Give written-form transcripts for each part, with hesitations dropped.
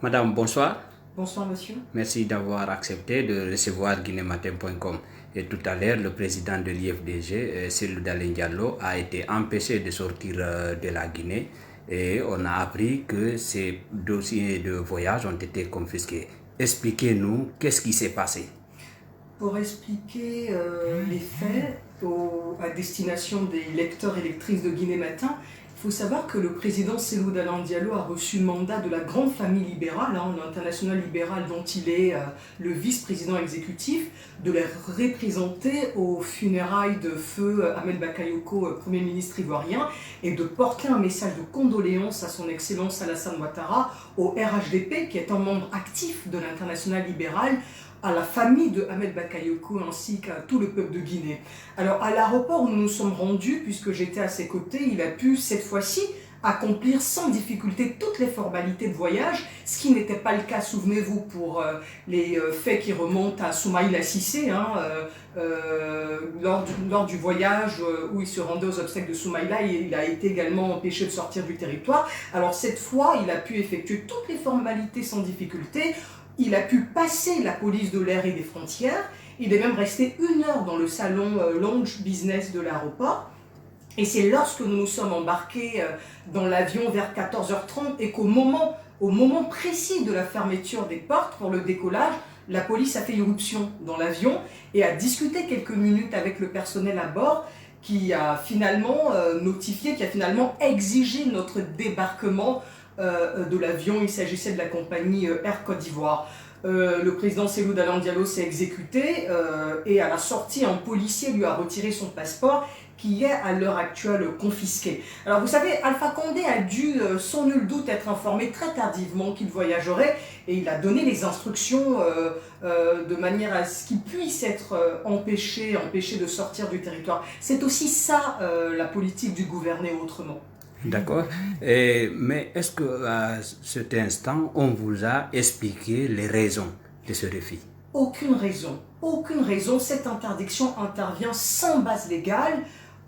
Madame, bonsoir. Bonsoir monsieur. Merci d'avoir accepté de recevoir guinématin.com. Et tout à l'heure, le président de l'IFDG, Cellou Dalein Diallo, a été empêché de sortir de la Guinée et on a appris que ses dossiers de voyage ont été confisqués. Expliquez-nous qu'est-ce qui s'est passé. Pour expliquer les faits à destination des lecteurs et lectrices de Guinée Matin, il faut savoir que le président Cellou Dalein Diallo a reçu mandat de la grande famille libérale, l'international libéral dont il est le vice-président exécutif, de les représenter aux funérailles de feu Ahmed Bakayoko, Premier ministre ivoirien, et de porter un message de condoléances à son excellence Alassane Ouattara, au RHDP, qui est un membre actif de l'international libéral, à la famille de Ahmed Bakayoko ainsi qu'à tout le peuple de Guinée. Alors à l'aéroport où nous nous sommes rendus, puisque j'étais à ses côtés, il a pu cette fois-ci accomplir sans difficulté toutes les formalités de voyage, ce qui n'était pas le cas, souvenez-vous, pour les faits qui remontent à Soumaïla Cissé, lors du voyage où il se rendait aux obsèques de Soumaïla, il a été également empêché de sortir du territoire. Alors cette fois, il a pu effectuer toutes les formalités sans difficulté. Il a pu passer la police de l'air et des frontières. Il est même resté 1 heure dans le salon lounge business de l'aéroport. Et c'est lorsque nous nous sommes embarqués dans l'avion vers 14h30 et au moment précis de la fermeture des portes pour le décollage, la police a fait irruption dans l'avion et a discuté quelques minutes avec le personnel à bord qui a finalement exigé notre débarquement de l'avion. Il s'agissait de la compagnie Air Côte d'Ivoire. Le président Cellou Dalein Diallo s'est exécuté et à la sortie, un policier lui a retiré son passeport qui est à l'heure actuelle confisqué. Alors vous savez, Alpha Condé a dû sans nul doute être informé très tardivement qu'il voyagerait et il a donné les instructions de manière à ce qu'il puisse être empêché de sortir du territoire. C'est aussi ça la politique du gouverner autrement. D'accord. Mais est-ce qu'à cet instant, on vous a expliqué les raisons de ce refus? Aucune raison. Aucune raison. Cette interdiction intervient sans base légale.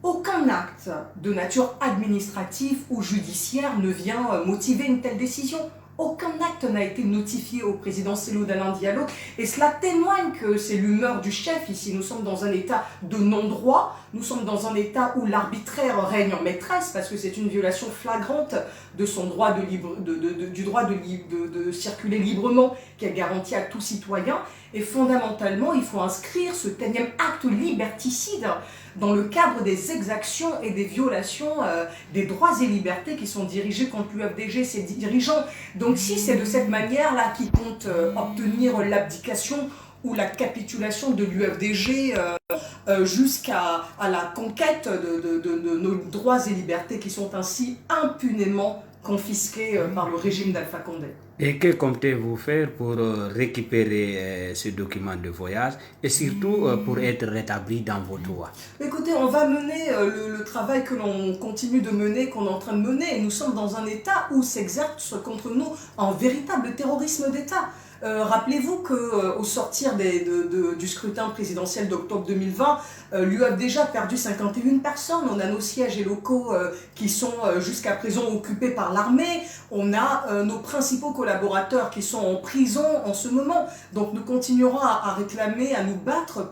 Aucun acte de nature administrative ou judiciaire ne vient motiver une telle décision. Aucun acte n'a été notifié au président Cellou Dalein Diallo et cela témoigne que c'est l'humeur du chef ici. Nous sommes dans un état de non-droit, nous sommes dans un état où l'arbitraire règne en maîtresse parce que c'est une violation flagrante de son droit du droit de circuler librement qui est garanti à tout citoyen. Et fondamentalement, il faut inscrire ce énième acte liberticide dans le cadre des exactions et des violations des droits et libertés qui sont dirigés contre l'UFDG, ses dirigeants. Donc si c'est de cette manière-là qu'ils comptent obtenir l'abdication ou la capitulation de l'UFDG jusqu'à la conquête de nos droits et libertés qui sont ainsi impunément confisqués par le régime d'Alpha Condé. Et que comptez-vous faire pour récupérer ce document de voyage et surtout pour être rétabli dans vos droits? Écoutez, on va mener le travail que l'on continue de mener, qu'on est en train de mener. Et nous sommes dans un État où s'exerce contre nous un véritable terrorisme d'État. Rappelez-vous qu'au sortir du scrutin présidentiel d'octobre 2020, l'UFDG a perdu 51 personnes. On a nos sièges et locaux qui sont jusqu'à présent occupés par l'armée. On a nos principaux collaborateurs qui sont en prison en ce moment. Donc nous continuerons à réclamer, à nous battre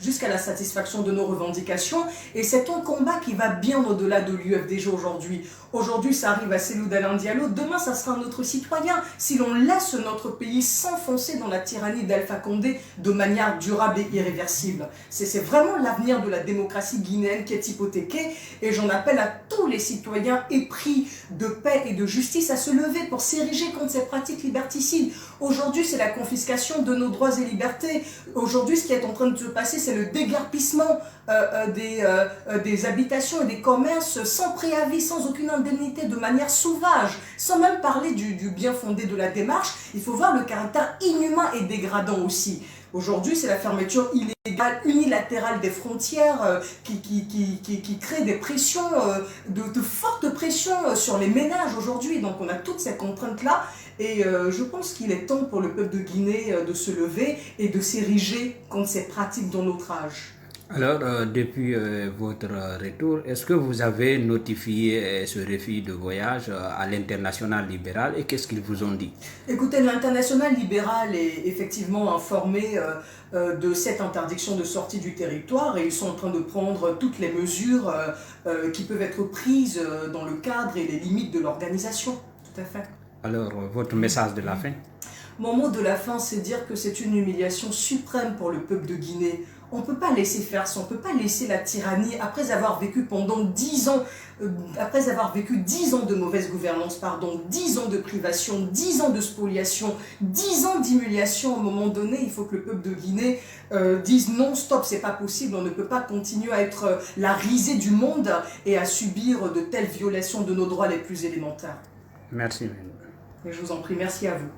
jusqu'à la satisfaction de nos revendications. Et c'est un combat qui va bien au-delà de l'UFDG aujourd'hui. Aujourd'hui, ça arrive à Cellou Dalein Diallo. Demain, ça sera un autre citoyen. Si l'on laisse notre pays s'enfoncer dans la tyrannie d'Alpha Condé de manière durable et irréversible. C'est vraiment l'avenir de la démocratie guinéenne qui est hypothéqué et j'en appelle à tous les citoyens épris de paix et de justice à se lever pour s'ériger contre ces pratiques liberticides. Aujourd'hui, c'est la confiscation de nos droits et libertés. Aujourd'hui, ce qui est en train de se passer, c'est le déguerpissement des habitations et des commerces sans préavis, sans aucune indemnité, de manière sauvage, sans même parler du bien fondé de la démarche. Il faut voir le caractère inhumain et dégradant aussi. Aujourd'hui, c'est la fermeture illégale, unilatérale des frontières qui crée des pressions, de fortes pressions sur les ménages aujourd'hui. Donc on a toutes ces contraintes-là et je pense qu'il est temps pour le peuple de Guinée de se lever et de s'ériger contre ces pratiques dans notre âge. Alors, depuis votre retour, est-ce que vous avez notifié ce refus de voyage à l'international libéral et qu'est-ce qu'ils vous ont dit? Écoutez, l'international libéral est effectivement informé de cette interdiction de sortie du territoire et ils sont en train de prendre toutes les mesures qui peuvent être prises dans le cadre et les limites de l'organisation. Tout à fait. Alors, votre message de la fin? Mon mot de la fin, c'est dire que c'est une humiliation suprême pour le peuple de Guinée. On ne peut pas laisser faire ça, on ne peut pas laisser la tyrannie, après avoir vécu pendant 10 ans, après avoir vécu 10 ans de mauvaise gouvernance, 10 ans de privation, 10 ans de spoliation, 10 ans d'humiliation. À un moment donné, il faut que le peuple de Guinée dise non, stop, c'est pas possible, on ne peut pas continuer à être la risée du monde et à subir de telles violations de nos droits les plus élémentaires. Merci. Et je vous en prie, merci à vous.